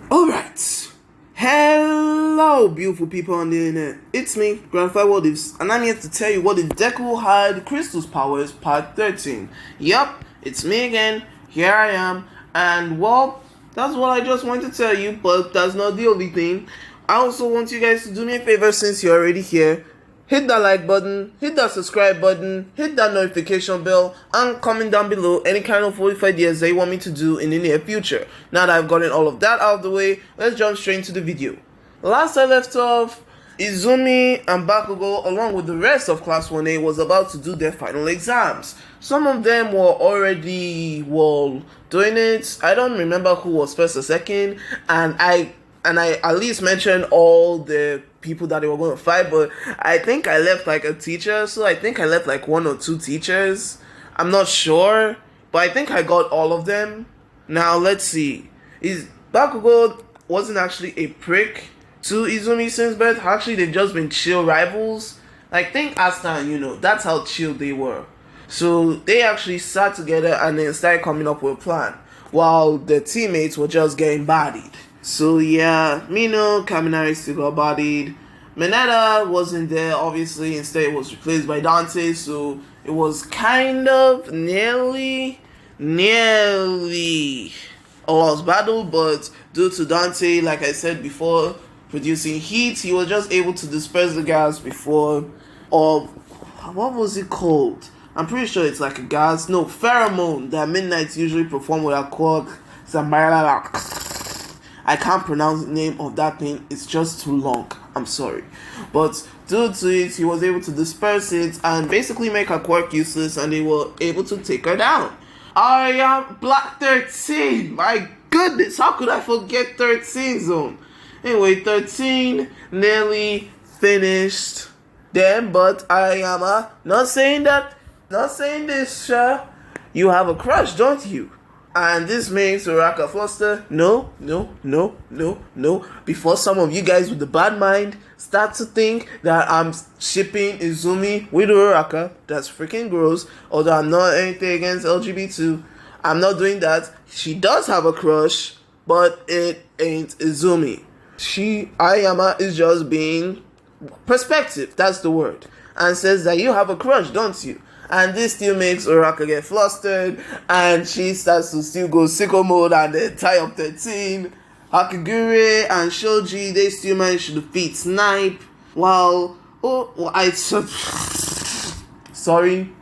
Alright. Hello, beautiful people on the internet. It's me, Grandfather Wodives, and I'm here to tell you what the Deku had Crystal's Powers Part 13. Yup, it's me again. Here I am. And, well, that's what I just wanted to tell you, but that's not the only thing. I also want you guys to do me a favor since you're already here. Hit that like button, hit that subscribe button, hit that notification bell, and comment down below any kind of 45 ideas that you want me to do in the near future. Now that I've gotten all of that out of the way, let's jump straight into the video. Last I left off, Izumi and Bakugo along with the rest of Class 1A was about to do their final exams. Some of them were already, doing it. I don't remember who was first or second, and I at least mentioned all the people that they were going to fight, but I think I left like a teacher, so I think I left like one or two teachers. I'm not sure, but I think I got all of them. Now let's see. Bakugo wasn't actually a prick to Izumi since birth. Actually, they've just been chill rivals. Like, think Asta and that's how chill they were. So they actually sat together and then started coming up with a plan, while their teammates were just getting bodied. So yeah, Mino, Kaminari still got bodied. Mineta wasn't there, obviously. Instead, it was replaced by Dante. So it was kind of nearly a lost battle. But due to Dante, like I said before, producing heat, he was just able to disperse the gas before. Or what was it called? I'm pretty sure it's like a gas. No, pheromone that Midnights usually perform with a quark. I can't pronounce the name of that thing, it's just too long, I'm sorry. But due to it, he was able to disperse it and basically make her quirk useless, and they were able to take her down. I am Black 13, my goodness, how could I forget 13 zone? Anyway, 13 nearly finished them, but I am not saying this, sir. You have a crush, don't you? And this makes Uraka fluster. No. Before some of you guys with the bad mind start to think that I'm shipping Izumi with Uraka, that's freaking gross. Although I'm not anything against LGBT, I'm not doing that. She does have a crush, but it ain't Izumi. Ayama is just being perspective, that's the word. And says that you have a crush, don't you? And this still makes Uraka get flustered, and she starts to still go sicko mode and then tie up 13. Hakagure and Shoji, they still manage to defeat Snipe, while sorry.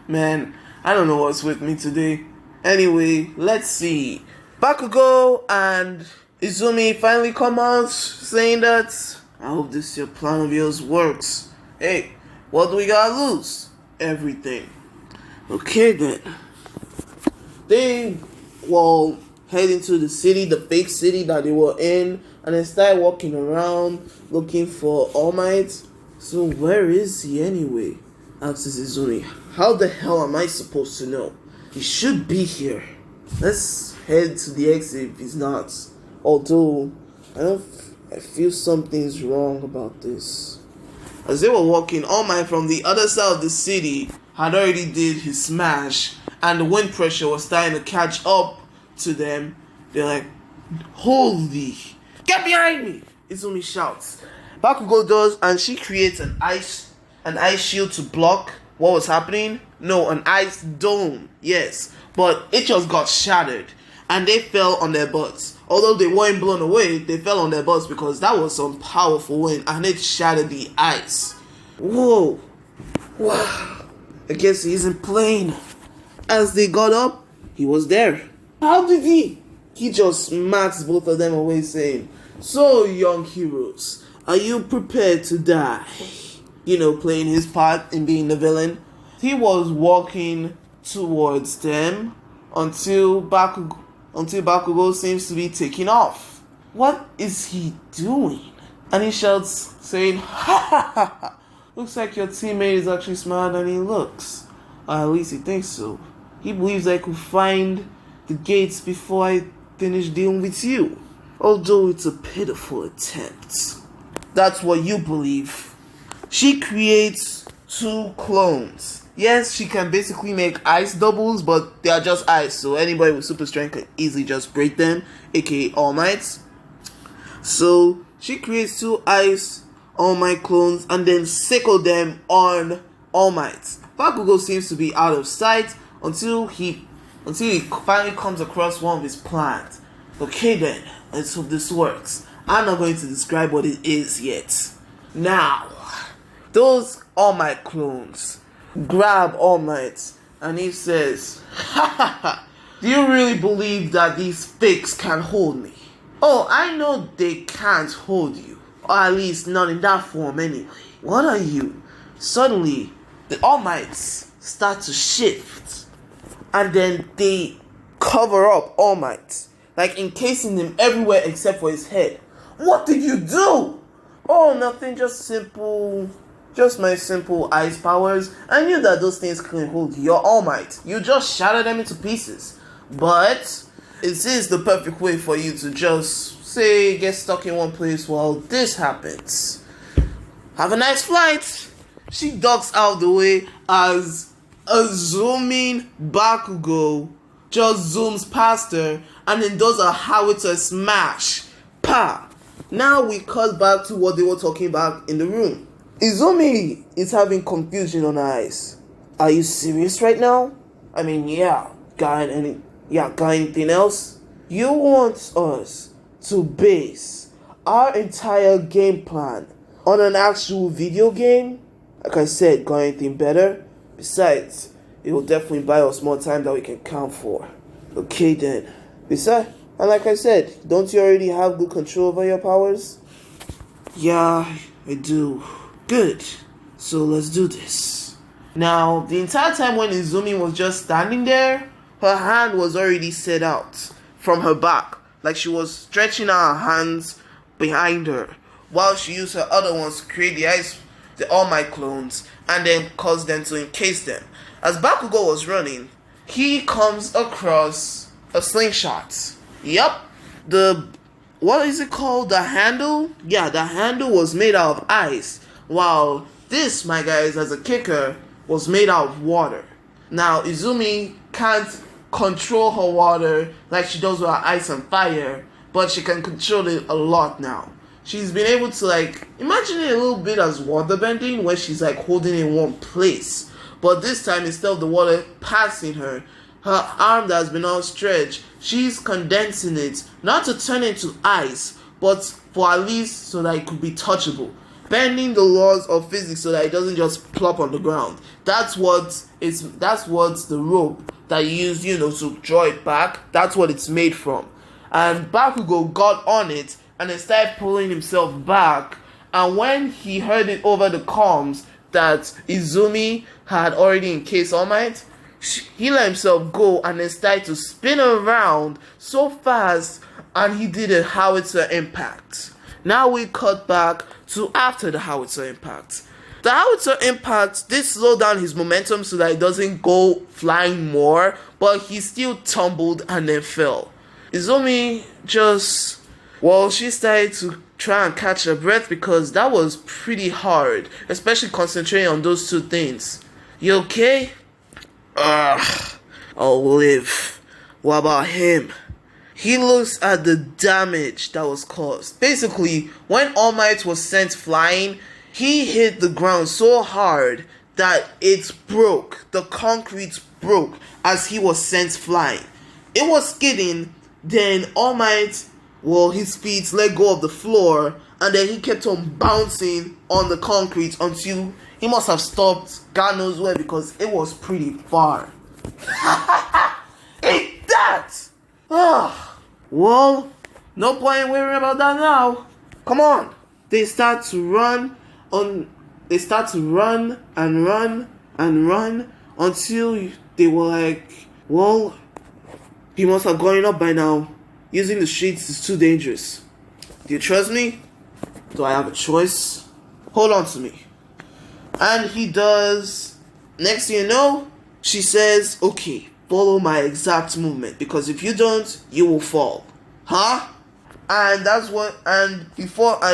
Man, I don't know what's with me today. Anyway, let's see. Bakugo and Izumi finally come out saying that, I hope this your plan of yours works. Hey, what do we gotta lose? Everything. Okay then. They head into the city, the fake city that they were in, and they start walking around looking for All Might. So where is he anyway? Asks Izumi. How the hell am I supposed to know? He should be here. Let's head to the exit if he's not. Although I feel something's wrong about this. As they were walking, All Might from the other side of the city had already did his smash, and the wind pressure was starting to catch up to them. They're like, holy, get behind me! Izumi shouts. Bakugo does, and she creates an ice shield to block what was happening. No, an ice dome, yes. But it just got shattered, and they fell on their butts. Although they weren't blown away, they fell on their butts because that was some powerful wind and it shattered the ice. Whoa. Wow. I guess he isn't playing. As they got up, he was there. How did he? He just smacks both of them away saying, so young heroes, are you prepared to die? Playing his part in being the villain. He was walking towards them until Bakugo seems to be taking off. What is he doing? And he shouts, saying, ha ha ha ha. Looks like your teammate is actually smarter than he looks. Or at least he thinks so. He believes I could find the gates before I finish dealing with you. Although it's a pitiful attempt. That's what you believe. She creates two clones. Yes, she can basically make ice doubles, but they are just ice, so anybody with super strength can easily just break them, aka All Mights. So she creates 2 ice All Might clones and then sickle them on All Might. Bakugo seems to be out of sight until he finally comes across one of his plans. Okay then, let's hope this works. I'm not going to describe what it is yet. Now, those All Might clones grab All Might and he says, "Ha ha ha, do you really believe that these fakes can hold me? Oh, I know they can't hold you. Or at least not in that form anyway. What are you?" Suddenly, the All Mights start to shift. And then they cover up All Might, like encasing him everywhere except for his head. "What did you do?" "Oh, nothing, just my simple ice powers. I knew that those things couldn't hold your All Might. You just shattered them into pieces. But it is the perfect way for you to just, say, get stuck in one place while this happens. Have a nice flight." She ducks out of the way as a zooming Bakugo just zooms past her and then does a howitzer smash. Pa! Now we cut back to what they were talking about in the room. Izumi is having confusion on her eyes. "Are you serious right now? I mean, yeah, got anything else? You want us to base our entire game plan on an actual video game? Like I said, got anything better? Besides, it will definitely buy us more time that we can count for." "Okay then. Besides, and like I said, don't you already have good control over your powers?" "Yeah, I do." "Good. So let's do this." Now, the entire time when Izumi was just standing there, her hand was already set out from her back, like she was stretching out her hands behind her, while she used her other ones to create the All Might clones, and then cause them to encase them. As Bakugo was running, he comes across a slingshot. Yup, what is it called? The handle? Yeah, the handle was made out of ice, while this, my guys, as a kicker, was made out of water. Now, Izumi can't control her water like she does with her ice and fire, but she can control it a lot now. She's been able to, imagine it a little bit as water bending, where she's holding in one place. But this time, instead of the water passing her arm that has been outstretched, she's condensing it, not to turn into ice, but for at least so that it could be touchable. Bending the laws of physics so that it doesn't just plop on the ground. That's what the rope that you use, to draw it back. That's what it's made from. And Bakugo got on it and then started pulling himself back. And when he heard it over the comms that Izumi had already encased All Might, he let himself go and then started to spin around so fast, and he did a howitzer impact. Now we cut back to after the howitzer impact. The howitzer impact did slow down his momentum so that it doesn't go flying more, but he still tumbled and then fell. Izumi she started to try and catch her breath because that was pretty hard, especially concentrating on those 2 things. "You okay?" "I'll live. What about him?" He looks at the damage that was caused. Basically, when All Might was sent flying, he hit the ground so hard that it broke. The concrete broke as he was sent flying. It was skidding, then All Might, his feet let go of the floor, and then he kept on bouncing on the concrete until he must have stopped God knows where, because it was pretty far. Ain't that? Well, no point worrying about that now. Come on. They start to run and run and run until they were like, well, he must have gone up by now. Using the streets is too dangerous. Do you trust me? Do I have a choice? Hold on to me. And he does. Next thing you know, she says, okay, follow my exact movement, because if you don't, you will fall. Huh? And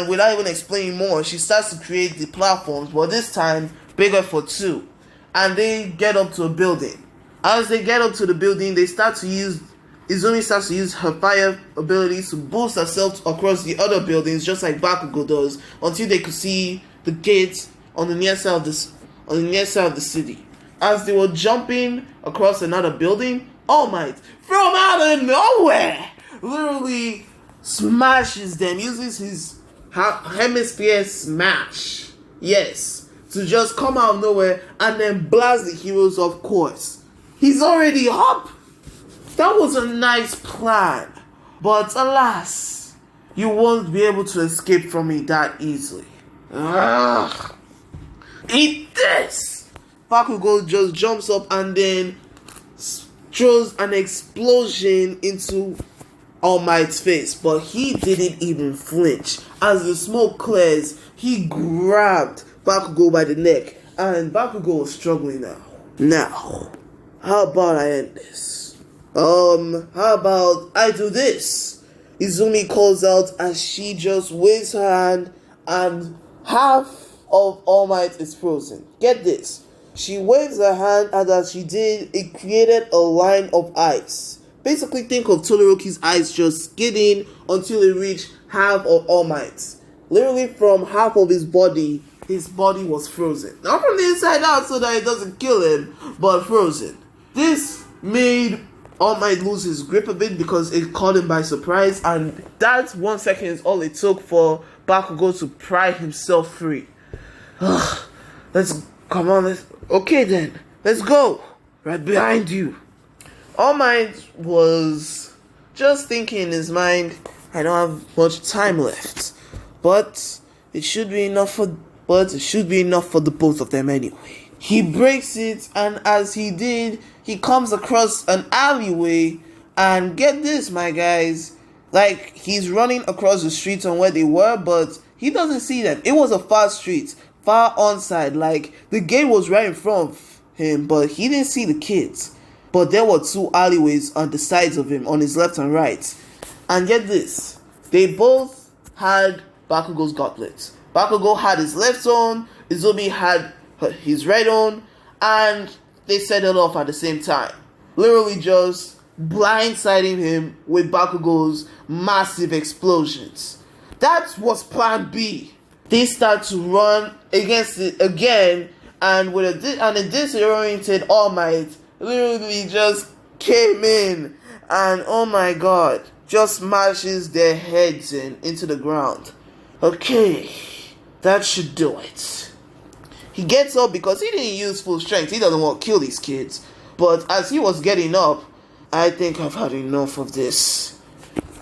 without even explaining more, she starts to create the platforms, but this time bigger for 2. and they get up to a building. As they get up to the building, Izumi starts to use her fire abilities to boost herself across the other buildings, just like Bakugo does, until they could see the gates on the near side of the city. As they were jumping across another building, All Might, from out of nowhere, literally smashes them, uses his hemisphere smash, yes, to just come out of nowhere and then blast the heroes, of course. He's already up. That was a nice plan, but alas, you won't be able to escape from me that easily. Ugh. Eat this! Bakugo just jumps up and then throws an explosion into All Might's face, but he didn't even flinch. As the smoke clears, he grabbed Bakugo by the neck, and Bakugo was struggling now. Now, how about I end this? How about I do this? Izumi calls out as she just waves her hand and half of All Might is frozen. Get this. She waves her hand and as she did, it created a line of ice. Basically think of Todoroki's ice just skidding until it reached half of All Might. Literally from half of his body was frozen. Not from the inside out so that it doesn't kill him, but frozen. This made All Might lose his grip a bit because it caught him by surprise, and that 1 second is all it took for Bakugo to pry himself free. Okay then, let's go. Right behind you. All Might was just thinking in his mind, I don't have much time left, but it should be enough for the both of them anyway. He breaks it, and as he did, he comes across an alleyway, and get this, my guys, like he's running across the street on where they were, but he doesn't see them. It was a far street, far on side, like the gate was right in front of him, but he didn't see the kids. But there were 2 alleyways on the sides of him, on his left and right. And get this, they both had Bakugo's gauntlets. Bakugo had his left own, Izumi had his right own, and they set it off at the same time. Literally just blindsiding him with Bakugo's massive explosions. That was plan B. They start to run against it again, and with a disoriented All Might literally just came in, and oh my god, just smashes their heads into the ground. Okay, that should do it. He gets up because he didn't use full strength. He doesn't want to kill these kids. But as he was getting up, I think I've had enough of this.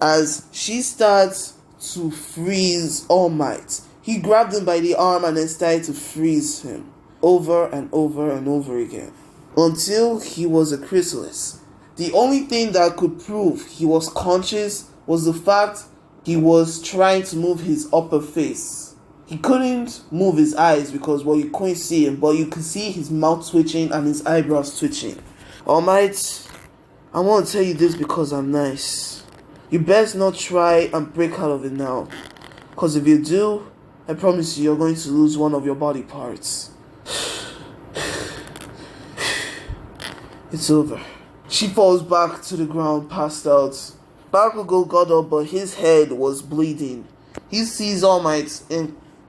As she starts to freeze All Might, he grabbed him by the arm and then started to freeze him over and over and over again until he was a chrysalis. The only thing that could prove he was conscious was the fact he was trying to move his upper face. He couldn't move his eyes because, well, you couldn't see him, but you could see his mouth twitching and his eyebrows twitching. All Might, I want to tell you this because I'm nice. You best not try and break out of it now. Because if you do, I promise you're going to lose one of your body parts. It's over. She falls back to the ground, passed out. Bakugo got up, but his head was bleeding. He sees All Might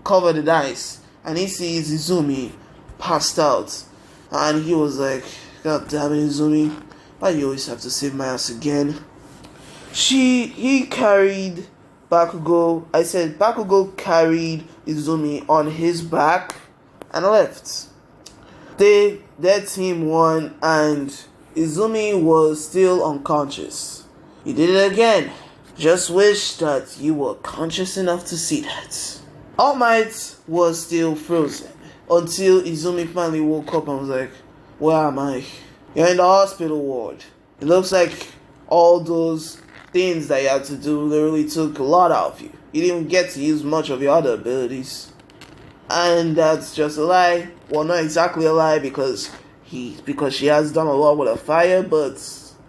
covered in ice, and he sees Izumi passed out, and he was like, God damn it, Izumi, why do you always have to save my ass again? He carried Bakugo. Bakugo carried Izumi on his back and left. Their team won, and Izumi was still unconscious. He did it again. Just wish that you were conscious enough to see that. All Might was still frozen until Izumi finally woke up and was like, where am I? You're in the hospital ward. It looks like all those things that you had to do literally took a lot out of you. You didn't get to use much of your other abilities. And that's just a lie. Well, not exactly a lie because she has done a lot with her fire, but,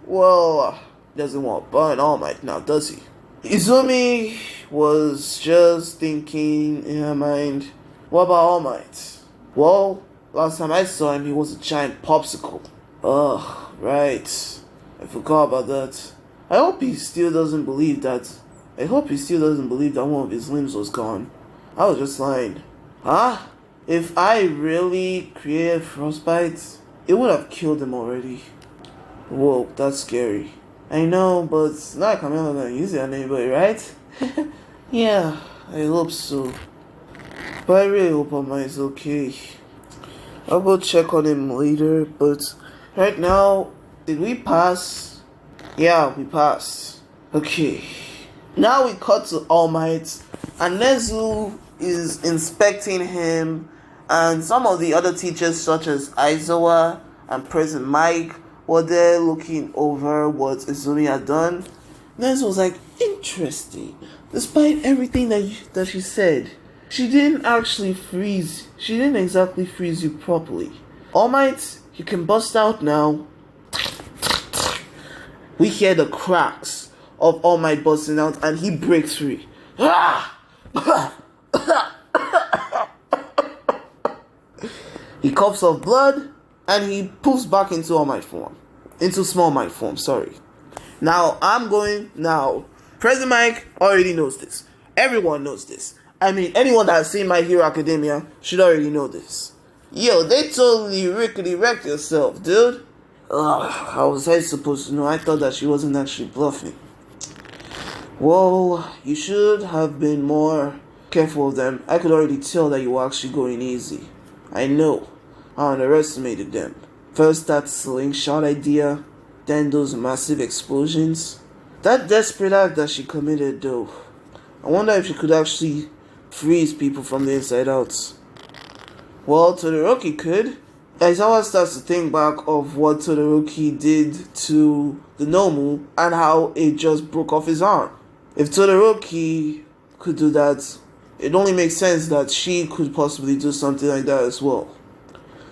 well, doesn't want to burn All Might now, does he? Izumi was just thinking in her mind, what about All Might? Well, Last time I saw him, he was a giant popsicle. Oh, right. I forgot about that. I hope he still doesn't believe that. I hope he still doesn't believe that one of his limbs was gone. I was just lying. Huh? If I really created frostbite, it would have killed him already. Whoa, that's scary. I know, but it's not like I'm ever gonna use it on anybody, right? Yeah, I hope so. But I really hope Oma is okay. I'll go check on him later, but right now, did we pass? Yeah, we passed. Okay. Now we cut to All Might, and Nezu is inspecting him, and some of the other teachers such as Aizawa and President Mike were there looking over what Izumi had done. Nezu was like, interesting. Despite everything that she said, she didn't actually freeze. She didn't exactly freeze you properly. All Might, you can bust out now. We hear the cracks of All Might busting out, and he breaks free. He coughs up blood, and he poofs back into All Might form. Into Small Might form, sorry. Now, President Mike already knows this. Everyone knows this. I mean, anyone that has seen My Hero Academia should already know this. Yo, they totally rickety wrecked yourself, dude. Ugh, how was I supposed to know? I thought that she wasn't actually bluffing. Well, you should have been more careful of them. I could already tell that you were actually going easy. I know. I underestimated them. First that slingshot idea, then those massive explosions. That desperate act that she committed, though. I wonder if she could actually freeze people from the inside out. Well, Todoroki could. Aizawa starts to think back of what Todoroki did to the Nomu and how it just broke off his arm. If Todoroki could do that, it only makes sense that she could possibly do something like that as well.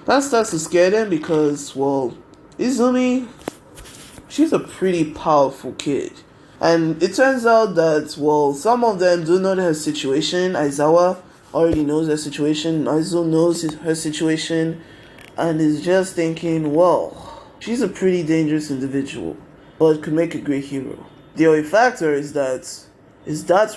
That starts to scare them because, well, Izumi, she's a pretty powerful kid. And it turns out that, well, some of them do know her situation. Aizawa already knows her situation. Aizo knows her situation. And is just thinking, well, she's a pretty dangerous individual, but could make a great hero. The only factor is that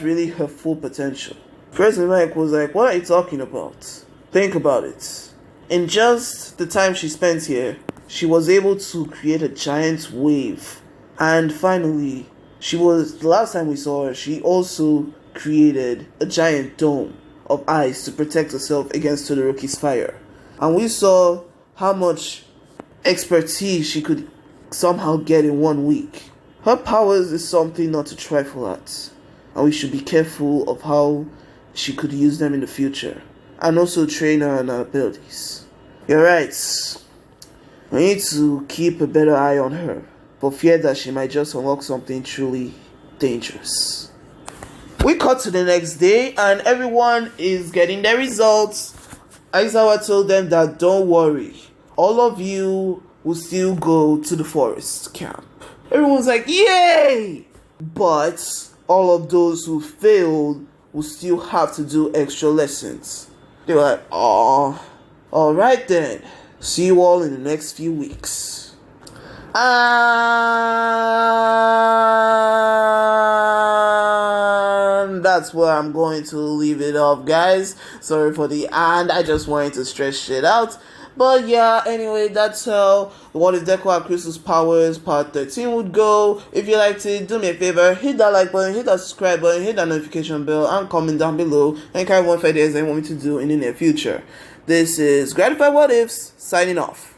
really her full potential? President Mike was like, what are you talking about? Think about it. In just the time she spent here, she was able to create a giant wave. And finally, the last time we saw her, she also created a giant dome of ice to protect herself against Todoroki's fire. And we saw how much expertise she could somehow get in 1 week. Her powers is something not to trifle at. And we should be careful of how she could use them in the future. And also train her on her abilities. You're right. We need to keep a better eye on her, for fear that she might just unlock something truly dangerous. We cut to the next day, and everyone is getting their results. Aizawa told them that don't worry, all of you will still go to the forest camp. Everyone's like, yay! But all of those who failed will still have to do extra lessons. They were like, oh, alright then. See you all in the next few weeks. And that's where I'm going to leave it off, guys. Sorry for the and. I just wanted to stretch shit out. But yeah, anyway, that's how What If Deku Had Crystal's Powers Part 13 would go. If you liked it, do me a favor, hit that like button, hit that subscribe button, hit that notification bell, and comment down below and carry what ideas I want me to do in the near future. This is Gratified What Ifs, signing off.